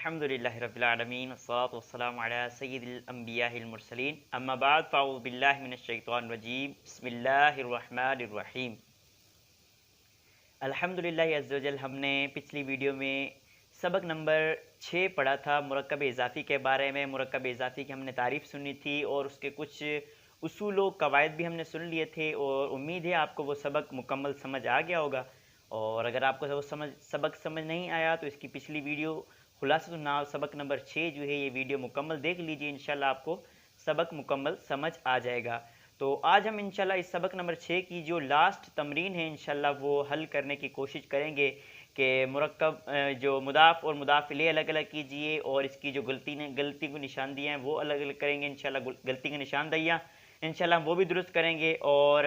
الحمدللہ رب العالمین والصلاۃ والسلام علی سید الانبیاء المرسلین اما بعد فاعوذ باللہ من الشیطان الرجیم بسم اللہ الرحمن الرحیم۔ الحمدللہ عز وجل ہم نے پچھلی ویڈیو میں سبق نمبر 6 پڑھا تھا، مرکب اضافی کے بارے میں۔ مرکب اضافی کی ہم نے تعریف سنی تھی اور اس کے کچھ اصول و قواعد بھی ہم نے سن لیے تھے، اور امید ہے آپ کو وہ سبق مکمل سمجھ آ گیا ہوگا۔ اور اگر آپ کو وہ سبق سمجھ نہیں آیا تو اس کی پچھلی ویڈیو خلاصۃ النحو سبق نمبر 6 جو ہے یہ ویڈیو مکمل دیکھ لیجئے، انشاءاللہ آپ کو سبق مکمل سمجھ آ جائے گا۔ تو آج ہم انشاءاللہ اس سبق نمبر 6 کی جو لاسٹ تمرین ہے انشاءاللہ وہ حل کرنے کی کوشش کریں گے کہ مرکب جو مضاف اور مضاف الیہ الگ الگ کیجئے، اور اس کی جو غلطی کو نشاندہیاں ہیں وہ الگ الگ کریں گے انشاءاللہ۔ غلطی کی نشاندہیاں انشاءاللہ ہم وہ بھی درست کریں گے، اور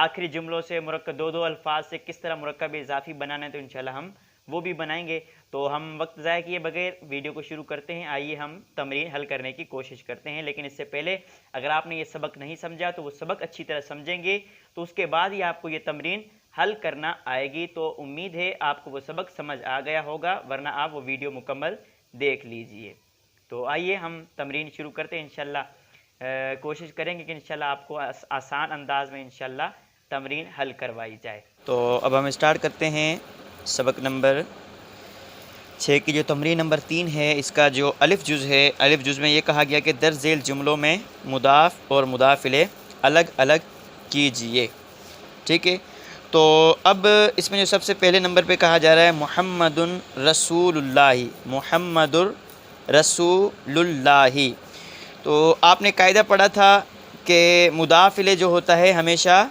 آخری جملوں سے مرکب دو الفاظ سے کس طرح مرکب اضافی بنانا ہے تو انشاءاللہ ہم وہ بھی بنائیں گے۔ تو ہم وقت ضائع کیے بغیر ویڈیو کو شروع کرتے ہیں، آئیے ہم تمرین حل کرنے کی کوشش کرتے ہیں۔ لیکن اس سے پہلے اگر آپ نے یہ سبق نہیں سمجھا تو وہ سبق اچھی طرح سمجھیں گے تو اس کے بعد ہی آپ کو یہ تمرین حل کرنا آئے گی۔ تو امید ہے آپ کو وہ سبق سمجھ آ گیا ہوگا، ورنہ آپ وہ ویڈیو مکمل دیکھ لیجئے۔ تو آئیے ہم تمرین شروع کرتے ہیں انشاءاللہ۔ کوشش کریں گے کہ انشاءاللہ آپ کو آسان انداز میں انشاءاللہ تمرین حل کروائی جائے۔ تو اب ہم اسٹارٹ کرتے ہیں سبق نمبر 6 کی جو تمرین نمبر 3 ہے، اس کا جو الف جز ہے، الف جز میں یہ کہا گیا کہ درج ذیل جملوں میں مضاف اور مضاف الیہ الگ الگ کیجئے، ٹھیک ہے۔ تو اب اس میں جو سب سے پہلے نمبر پہ کہا جا رہا ہے محمد رسول اللہ، محمد رسول اللہ۔ تو آپ نے قاعدہ پڑھا تھا کہ مضاف الیہ جو ہوتا ہے ہمیشہ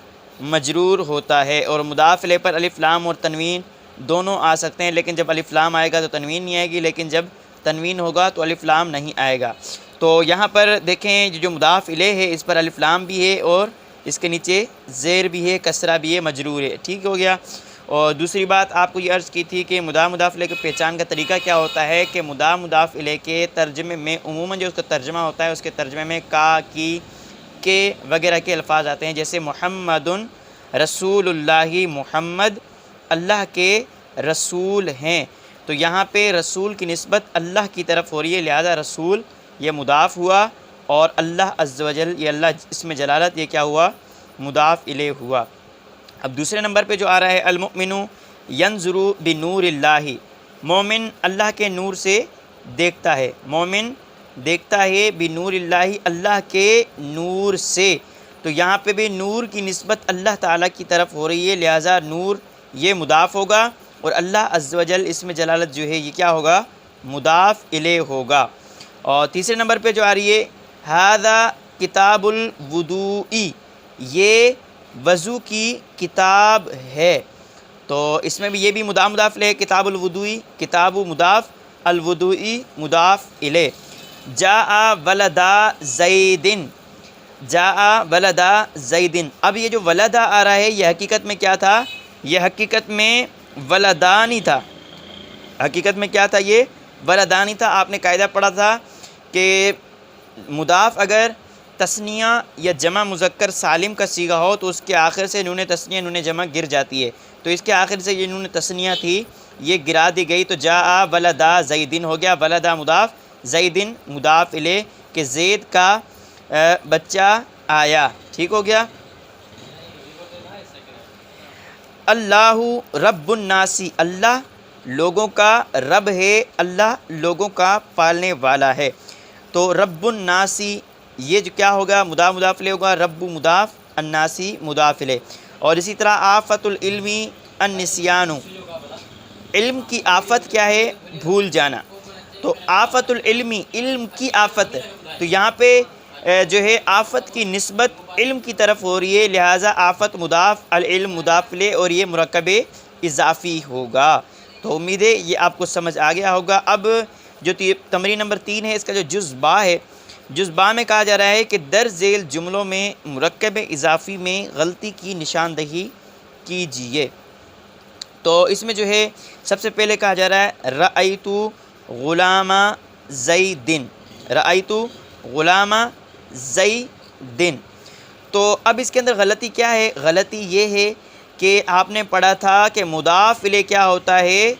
مجرور ہوتا ہے، اور مضاف الیہ پر الف لام اور تنوین دونوں آ سکتے ہیں، لیکن جب الف لام آئے گا تو تنوین نہیں آئے گی، لیکن جب تنوین ہوگا تو الف لام نہیں آئے گا۔ تو یہاں پر دیکھیں جو مضاف الیہ ہے اس پر الف لام بھی ہے اور اس کے نیچے زیر بھی ہے، کسرہ بھی ہے، مجرور ہے، ٹھیک ہو گیا۔ اور دوسری بات آپ کو یہ عرض کی تھی کہ مضاف الیہ کی پہچان کا طریقہ کیا ہوتا ہے کہ مضاف الیہ کے ترجمے میں عموماً جو اس کا ترجمہ ہوتا ہے اس کے ترجمے میں کا، کی، کے وغیرہ کے الفاظ آتے ہیں، جیسے محمد رسول اللہ، محمد اللہ کے رسول ہیں، تو یہاں پہ رسول کی نسبت اللہ کی طرف ہو رہی ہے، لہذا رسول یہ مضاف ہوا، اور اللہ عز و جل یہ اللہ اسم جلالت یہ کیا ہوا، مضاف الیہ ہوا۔ اب دوسرے نمبر پہ جو آ رہا ہے المؤمن ینظر بنور اللہ، مومن اللہ کے نور سے دیکھتا ہے، مومن دیکھتا ہے بنور اللہ، اللہ کے نور سے، تو یہاں پہ بھی نور کی نسبت اللہ تعالیٰ کی طرف ہو رہی ہے، لہٰذا نور یہ مضاف ہوگا، اور اللہ عز و جل اسم جلالت جو ہے یہ کیا ہوگا، مضاف الیہ ہوگا۔ اور تیسرے نمبر پہ جو آ رہی ہے ھذا کتاب الوضوء، یہ وضو کی کتاب ہے، تو اس میں بھی یہ بھی مضاف الیہ، کتاب الوضوء، کتاب مضاف، الوضوء مضاف الیہ۔ جاء ولدا زیدن، جاء ولدا زیدن، اب یہ جو ولدا آ رہا ہے یہ حقیقت میں کیا تھا، یہ حقیقت میں ولدانی تھا، حقیقت میں کیا تھا، یہ ولدانی تھا۔ آپ نے قاعدہ پڑھا تھا کہ مضاف اگر تثنیہ یا جمع مذکر سالم کا صیغہ ہو تو اس کے آخر سے نون تثنیہ نون جمع گر جاتی ہے، تو اس کے آخر سے یہ نون تثنیہ تھی یہ گرا دی گئی، تو جاء ولدا زیدن ہو گیا، ولدا مضاف، زیدن مضاف الیہ، کہ زید کا بچہ آیا، ٹھیک ہو گیا۔ اللہ رب الناس، اللہ لوگوں کا رب ہے، اللہ لوگوں کا پالنے والا ہے، تو رب الناس یہ جو کیا ہوگا، مضاف الیہ ہوگا، رب مضاف، الناسی مضاف الیہ۔ اور اسی طرح آفت العلم النسیان، علم کی آفت کیا ہے، بھول جانا، تو آفت العلم، علم کی آفت، تو یہاں پہ جو ہے آفت کی نسبت علم کی طرف ہو رہی ہے، لہٰذا آفت مضاف، العلم مضاف الیہ، اور یہ مرکب اضافی ہوگا۔ تو امید ہے یہ آپ کو سمجھ آ گیا ہوگا۔ اب جو تمرین نمبر 3 ہے اس کا جو جز با ہے، جز با میں کہا جا رہا ہے کہ درج ذیل جملوں میں مرکب اضافی میں غلطی کی نشاندہی کیجئے۔ تو اس میں جو ہے سب سے پہلے کہا جا رہا ہے رأیت غلام زیدن، رأیت غلام زیدن، تو اب اس کے اندر غلطی کیا ہے، غلطی یہ ہے کہ آپ نے پڑھا تھا کہ مضاف الیہ کیا ہوتا ہے،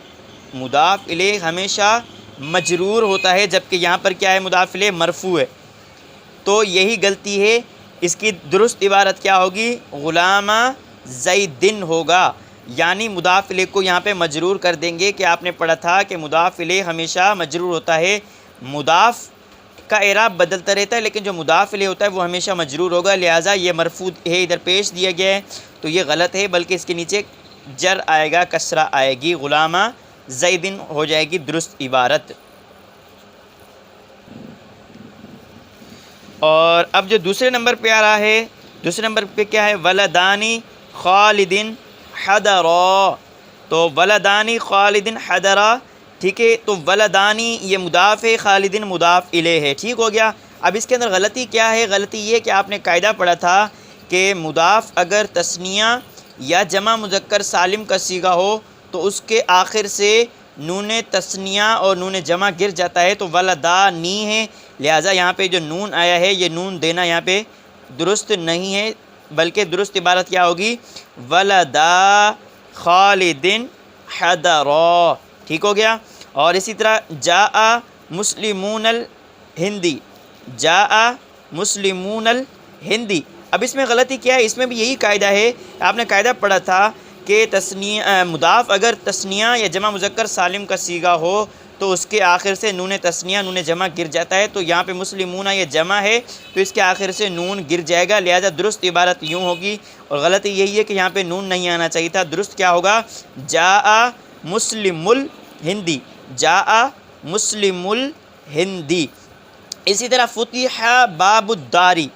مضاف الیہ ہمیشہ مجرور ہوتا ہے، جبکہ یہاں پر کیا ہے مضاف الیہ مرفوع ہے۔ تو یہی غلطی ہے، اس کی درست عبارت کیا ہوگی؟ غلام زیدن ہوگا، یعنی مضاف الیہ کو یہاں پہ مجرور کر دیں گے کہ آپ نے پڑھا تھا کہ مضاف الیہ ہمیشہ مجرور ہوتا ہے، مضاف کا اعراب بدلتا رہتا ہے لیکن جو مضاف الیہ ہوتا ہے وہ ہمیشہ مجرور ہوگا، لہٰذا یہ مرفوع ہے ادھر پیش دیا گیا ہے تو یہ غلط ہے، بلکہ اس کے نیچے جر آئے گا، کسرہ آئے گی، غلام زیدن ہو جائے گی درست عبارت۔ اور اب جو دوسرے نمبر پہ آ رہا ہے، دوسرے نمبر پہ کیا ہے؟ ولدانی خالدن حضرا، تو ولدانی خالدن حضرا، ٹھیک ہے، تو ولدانی یہ مضاف ہے، خالدن مضاف الیہ ہے، ٹھیک ہو گیا۔ اب اس کے اندر غلطی کیا ہے؟ غلطی یہ کہ آپ نے قاعدہ پڑھا تھا کہ مضاف اگر تثنیہ یا جمع مذکر سالم کا صیغہ ہو تو اس کے آخر سے نون تثنیہ اور نون جمع گر جاتا ہے، تو ولدانی ہے، لہٰذا یہاں پہ جو نون آیا ہے یہ نون دینا یہاں پہ درست نہیں ہے، بلکہ درست عبارت کیا ہوگی؟ ولدا خالدن حضرا، ٹھیک ہو گیا۔ اور اسی طرح جاء مسلمون الہندی، جاء مسلمون الہندی، اب اس میں غلطی کیا ہے؟ اس میں بھی یہی قاعدہ ہے، آپ نے قاعدہ پڑھا تھا کہ مضاف اگر تثنیہ یا جمع مذکر سالم کا صیغہ ہو تو اس کے آخر سے نون تثنیہ نون جمع گر جاتا ہے، تو یہاں پہ مسلمون یہ جمع ہے تو اس کے آخر سے نون گر جائے گا، لہذا درست عبارت یوں ہوگی، اور غلطی یہی ہے کہ یہاں پہ نون نہیں آنا چاہیے تھا، درست کیا ہوگا؟ جاء مسلم الہندی، جاء مسلم الہندی۔ اسی طرح فتح باب الداری،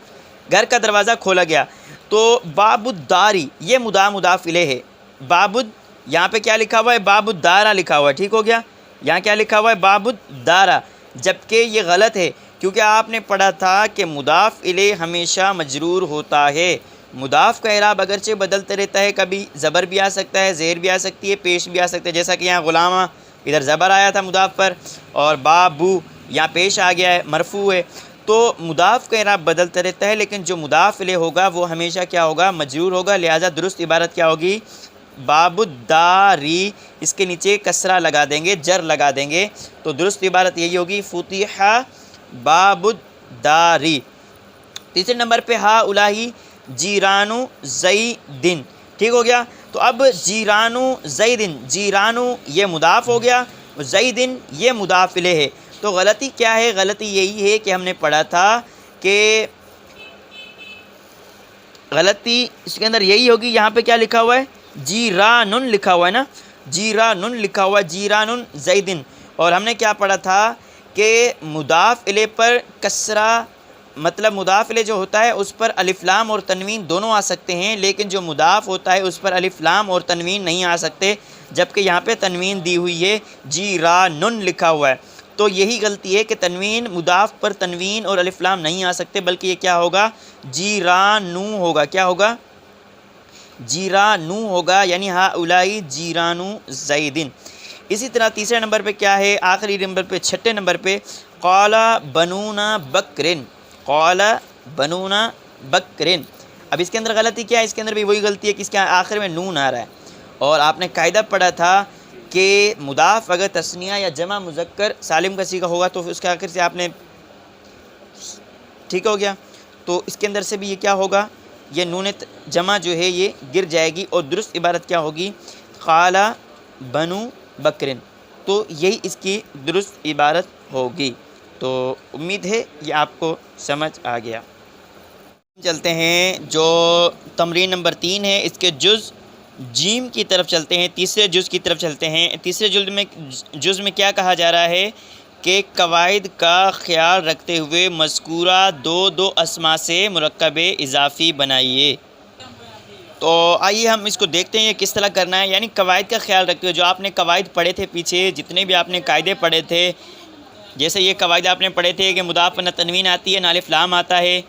گھر کا دروازہ کھولا گیا، تو باب الداری یہ مضاف الیہ ہے، باب یہاں پہ کیا لکھا ہوا ہے؟ باب الدارہ لکھا ہوا ہے، ٹھیک ہو گیا، یہاں کیا لکھا ہوا ہے؟ باب الدارہ، جبکہ یہ غلط ہے کیونکہ آپ نے پڑھا تھا کہ مضاف الیہ ہمیشہ مجرور ہوتا ہے، مضاف کا اعراب اگرچہ بدلتا رہتا ہے، کبھی زبر بھی آ سکتا ہے، زیر بھی آ سکتی ہے، پیش بھی آ سکتا ہے، جیسا کہ یہاں غلامہ ادھر زبر آیا تھا مضاف پر، اور بابو یہاں پیش آ گیا ہے، مرفوع ہے، تو مضاف کا اعراب بدلتا رہتا ہے لیکن جو مضاف الیہ ہوگا وہ ہمیشہ کیا ہوگا؟ مجرور ہوگا، لہٰذا درست عبارت کیا ہوگی؟ باب الداری، اس کے نیچے کسرہ لگا دیں گے، جر لگا دیں گے، تو درست عبارت یہی ہوگی فتح باب الداری۔ تیسرے نمبر پہ ہؤلاء جیرانو زیدن، ٹھیک ہو گیا، تو اب جیرانو زیدن، جیرانو یہ مضاف ہو گیا، زیدن یہ مضاف الیہ ہے، تو غلطی کیا ہے؟ غلطی یہی ہے کہ ہم نے پڑھا تھا کہ غلطی اس کے اندر یہی ہوگی، یہاں پہ کیا لکھا ہوا ہے؟ جیرانن لکھا ہوا ہے نا، جیرانن لکھا ہوا ہے، جیرانن زیدن، اور ہم نے کیا پڑھا تھا کہ مضاف الیہ پر کسرہ، مطلب مضاف الیہ جو ہوتا ہے اس پر الف لام اور تنوین دونوں آ سکتے ہیں، لیکن جو مضاف ہوتا ہے اس پر الف لام اور تنوین نہیں آ سکتے، جبکہ یہاں پہ تنوین دی ہوئی ہے، جیرانن لکھا ہوا ہے، تو یہی غلطی ہے کہ تنوین مضاف پر تنوین اور الف لام نہیں آ سکتے، بلکہ یہ کیا ہوگا؟ جیرانو ہوگا، کیا ہوگا؟ جیرانو ہوگا، یعنی ہؤلاء جیرانو زیدن۔ اسی طرح تیسرے نمبر پہ کیا ہے؟ آخری نمبر پہ چھٹے نمبر پہ قال بنون بکرن، قال بنون بکرن، اب اس کے اندر غلطی کیا ہے؟ اس کے اندر بھی وہی غلطی ہے کہ اس کے آخر میں نون آ رہا ہے، اور آپ نے قاعدہ پڑھا تھا کہ مضاف اگر تثنیہ یا جمع مذکر سالم کا صیغہ ہوگا تو اس کے آخر سے آپ نے، ٹھیک ہو گیا، تو اس کے اندر سے بھی یہ کیا ہوگا؟ یہ نون جمع جو ہے یہ گر جائے گی، اور درست عبارت کیا ہوگی؟ قال بنو بکرن، تو یہی اس کی درست عبارت ہوگی۔ تو امید ہے یہ آپ کو سمجھ آ گیا۔ چلتے ہیں جو تمرین نمبر 3 ہے، اس کے جز جیم کی طرف چلتے ہیں، تیسرے جز کی طرف چلتے ہیں۔ تیسرے جز میں کیا کہا جا رہا ہے کہ قواعد کا خیال رکھتے ہوئے مذکورہ دو اسما سے مرکب اضافی بنائیے۔ تو آئیے ہم اس کو دیکھتے ہیں یہ کس طرح کرنا ہے، یعنی قواعد کا خیال رکھتے ہوئے جو آپ نے قواعد پڑھے تھے پیچھے، جتنے بھی آپ نے قاعدے پڑھے تھے، جیسے یہ قواعد آپ نے پڑھے تھے کہ مضاف پر نہ تنوین آتی ہے نہ الف لام آتا ہے،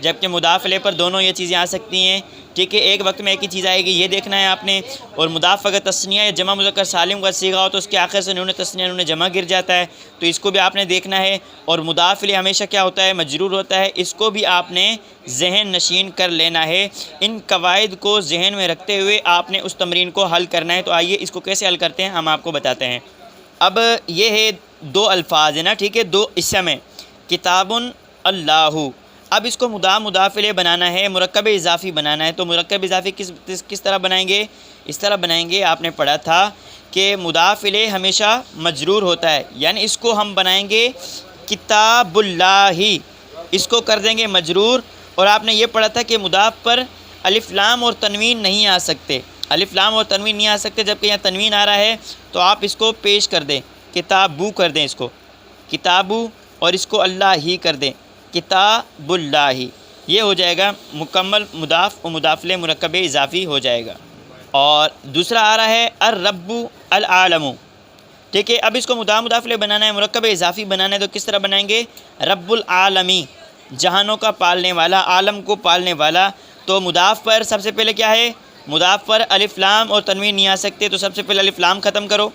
جبکہ مضاف الیہ پر دونوں یہ چیزیں آ سکتی ہیں، ٹھیک ہے، ایک وقت میں ایک ہی چیز آئے گی، یہ دیکھنا ہے آپ نے، اور مضاف اگر تثنیہ یا جمع مذکر سالم کا صیغہ ہو تو اس کے آخر سے نون تثنیہ نون جمع گر جاتا ہے، تو اس کو بھی آپ نے دیکھنا ہے، اور مضاف الیہ ہمیشہ کیا ہوتا ہے؟ مجرور ہوتا ہے، اس کو بھی آپ نے ذہن نشین کر لینا ہے۔ ان قواعد کو ذہن میں رکھتے ہوئے آپ نے اس تمرین کو حل کرنا ہے، تو آئیے اس کو کیسے حل کرتے ہیں ہم آپ کو بتاتے ہیں۔ اب یہ ہے دو الفاظ ہیں نا، ٹھیک ہے، دو اسم ہے، کتاب اللہ. اب اس کو مضاف الیہ بنانا ہے، مرکب اضافی بنانا ہے. تو مرکب اضافی کس طرح بنائیں گے؟ اس طرح بنائیں گے، آپ نے پڑھا تھا کہ مضاف الیہ ہمیشہ مجرور ہوتا ہے، یعنی اس کو ہم بنائیں گے کتاب اللہ، اس کو کر دیں گے مجرور. اور آپ نے یہ پڑھا تھا کہ مضاف پر الف لام اور تنوین نہیں آ سکتے، الف لام اور تنوین نہیں آ سکتے، جبکہ یہاں تنوین آ رہا ہے تو آپ اس کو پیش کر دیں، کتابو کر دیں، اس کو کتابو، اور اس کو اللہ ہی کر دیں، کتاب اللہ. یہ ہو جائے گا مکمل مضاف و مضاف الیہ مرکب اضافی ہو جائے گا. اور دوسرا آ رہا ہے الرب العالم، ٹھیک ہے. اب اس کو مضاف الیہ بنانا ہے، مرکب اضافی بنانا ہے، تو کس طرح بنائیں گے؟ رب العالمی، جہانوں کا پالنے والا، عالم کو پالنے والا. تو مضاف پر سب سے پہلے کیا ہے؟ مضاف پر الف لام اور تنوین نہیں آ سکتے، تو سب سے پہلے الف لام ختم کرو،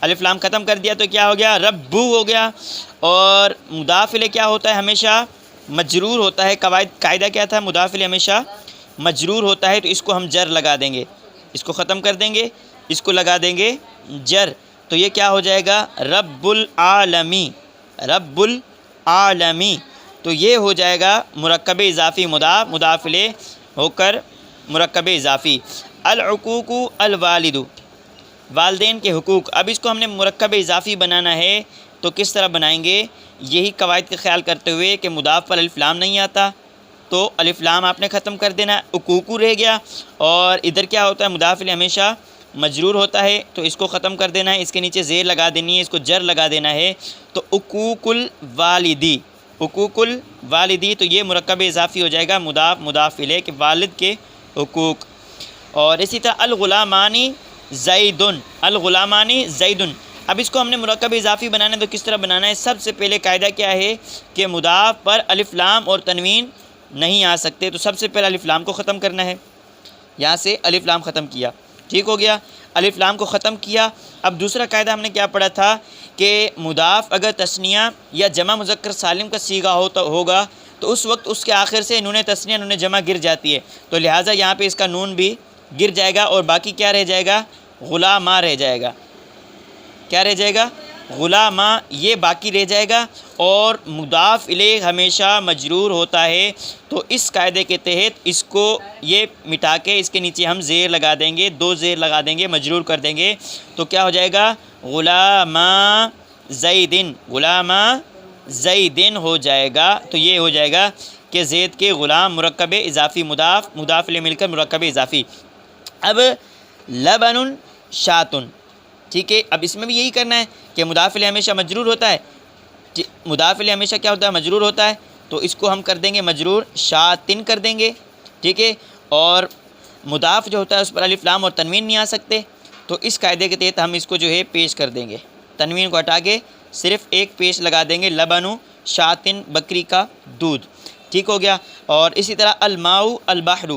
الف لام ختم کر دیا تو کیا ہو گیا؟ ربو ہو گیا. اور مضاف الیہ کیا ہوتا ہے؟ ہمیشہ مجرور ہوتا ہے. قاعدہ کیا تھا؟ مضاف الیہ ہمیشہ مجرور ہوتا ہے، تو اس کو ہم جر لگا دیں گے، اس کو ختم کر دیں گے، اس کو لگا دیں گے جر. تو یہ کیا ہو جائے گا؟ رب العالمی، رب العالمی. تو یہ ہو جائے گا مرکب اضافی مضاف الیہ ہو کر مرکب اضافی. العقوق الوالد، والدین کے حقوق. اب اس کو ہم نے مرکب اضافی بنانا ہے، تو کس طرح بنائیں گے؟ یہی قواعد کا خیال کرتے ہوئے کہ مضاف پر الف لام نہیں آتا تو الف لام آپ نے ختم کر دینا، حقوق رہ گیا. اور ادھر کیا ہوتا ہے؟ مضاف الیہ ہمیشہ مجرور ہوتا ہے، تو اس کو ختم کر دینا ہے، اس کے نیچے زیر لگا دینی ہے، اس کو جر لگا دینا ہے. تو حقوق الوالدی، حقوق الوالدی، تو یہ مرکب اضافی ہو جائے گا مضاف الیہ کے والد کے حقوق. اور اسی طرح الغلامانی زیدن، الغلامانی زیدن. اب اس کو ہم نے مرکب اضافی بنانا ہے، تو کس طرح بنانا ہے؟ سب سے پہلے قاعدہ کیا ہے کہ مضاف پر الف لام اور تنوین نہیں آ سکتے، تو سب سے پہلے الف لام کو ختم کرنا ہے. یہاں سے الف لام ختم کیا، ٹھیک ہو گیا، الف لام کو ختم کیا. اب دوسرا قاعدہ ہم نے کیا پڑھا تھا کہ مضاف اگر تثنیہ یا جمع مذکر سالم کا صیغہ ہوگا تو اس وقت اس کے آخر سے نون تثنیہ نون جمع گر جاتی ہے، تو لہٰذا یہاں پہ اس کا نون بھی گر جائے گا، اور باقی کیا رہ جائے گا؟ غلاما رہ جائے گا. کیا رہ جائے گا؟ غلاما، یہ باقی رہ جائے گا. اور مضاف الیہ ہمیشہ مجرور ہوتا ہے، تو اس قاعدے کے تحت اس کو یہ مٹا کے اس کے نیچے ہم زیر لگا دیں گے، دو زیر لگا دیں گے، مجرور کر دیں گے. تو کیا ہو جائے گا؟ غلاما زیدن، غلاما زیدن ہو جائے گا. تو یہ ہو جائے گا کہ زید کے غلام مرکب اضافی مضاف الیہ مل کر مرکب اضافی. اب لبن شاتن، ٹھیک ہے. اب اس میں بھی یہی کرنا ہے کہ مضاف الیہ ہمیشہ مجرور ہوتا ہے، مضاف الیہ ہمیشہ کیا ہوتا ہے؟ مجرور ہوتا ہے. تو اس کو ہم کر دیں گے مجرور، شاتن کر دیں گے، ٹھیک ہے. اور مضاف جو ہوتا ہے اس پر الف لام اور تنوین نہیں آ سکتے، تو اس قاعدے کے تحت ہم اس کو جو ہے پیش کر دیں گے، تنوین کو ہٹا کے صرف ایک پیش لگا دیں گے، لبنو شاتن، بکری کا دودھ، ٹھیک ہو گیا. اور اسی طرح الماء البحر،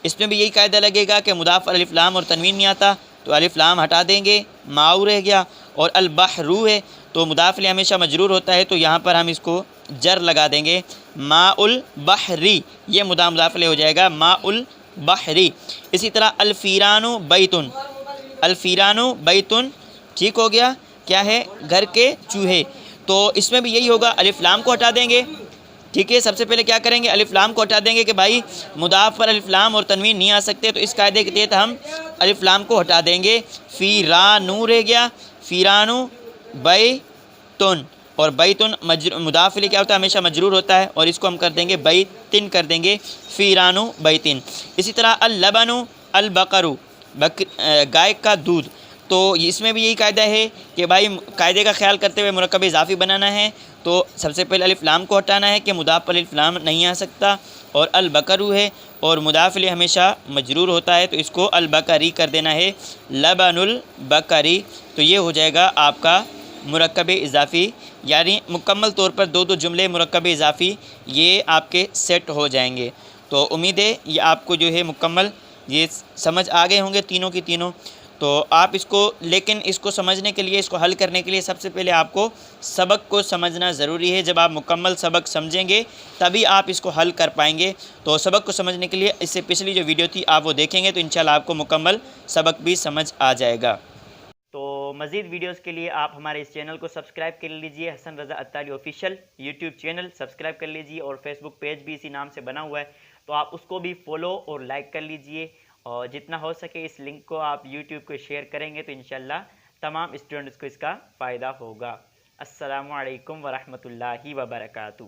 اس میں بھی یہی قاعدہ لگے گا کہ مضاف الف لام اور تنوین نہیں آتا تو الف لام ہٹا دیں گے، ماؤ رہ گیا. اور البحرو ہے تو مضاف الیہ ہمیشہ مجرور ہوتا ہے، تو یہاں پر ہم اس کو جر لگا دیں گے، ماء البحری، یہ مضاف الیہ ہو جائے گا، ماء البحری. اسی طرح الفیران بیتن، الفیران بیتن، ٹھیک ہو گیا، کیا ہے؟ گھر کے چوہے. تو اس میں بھی یہی ہوگا، الف لام کو ہٹا دیں گے، ٹھیک ہے. سب سے پہلے کیا کریں گے؟ الف لام کو ہٹا دیں گے کہ بھائی مضاف پر الف لام اور تنوین نہیں آ سکتے، تو اس قاعدے کے تحت ہم الف لام کو ہٹا دیں گے. فیرانو رہ گیا، فیرانو بیتن. اور بیتن مضاف الیہ کیا ہوتا ہے؟ ہمیشہ مجرور ہوتا ہے، اور اس کو ہم کر دیں گے بیتن کر دیں گے، فیرانو بیتن. اسی طرح اللبن البقرو، گائے کا دودھ. تو اس میں بھی یہی قاعدہ ہے کہ بھائی قاعدے کا خیال کرتے ہوئے مرکب اضافی بنانا ہے، تو سب سے پہلے الف لام کو ہٹانا ہے کہ مضاف پر الف لام نہیں آ سکتا. اور البقرو ہے اور مضاف الیہ ہمیشہ مجرور ہوتا ہے، تو اس کو البقری کر دینا ہے، لبن البقری. تو یہ ہو جائے گا آپ کا مرکب اضافی، یعنی مکمل طور پر دو جملے مرکب اضافی یہ آپ کے سیٹ ہو جائیں گے. تو امید ہے یہ آپ کو جو ہے مکمل یہ سمجھ آ گئے ہوں گے تینوں کی تینوں. تو آپ اس کو، لیکن اس کو سمجھنے کے لیے، اس کو حل کرنے کے لیے سب سے پہلے آپ کو سبق کو سمجھنا ضروری ہے. جب آپ مکمل سبق سمجھیں گے تبھی آپ اس کو حل کر پائیں گے. تو سبق کو سمجھنے کے لیے اس سے پچھلی جو ویڈیو تھی آپ وہ دیکھیں گے، تو انشاءاللہ آپ کو مکمل سبق بھی سمجھ آ جائے گا. تو مزید ویڈیوز کے لیے آپ ہمارے اس چینل کو سبسکرائب کر لیجئے، حسن رضا اتاری آفیشیل یوٹیوب چینل سبسکرائب کر لیجئے، اور فیس بک پیج بھی اسی نام سے بنا ہوا ہے، تو آپ اس کو بھی فالو اور لائک کر لیجئے، اور جتنا ہو سکے اس لنک کو آپ یوٹیوب کو شیئر کریں گے تو انشاءاللہ تمام اسٹوڈنٹس کو اس کا فائدہ ہوگا۔ السلام علیکم ورحمۃ اللہ وبرکاتہ۔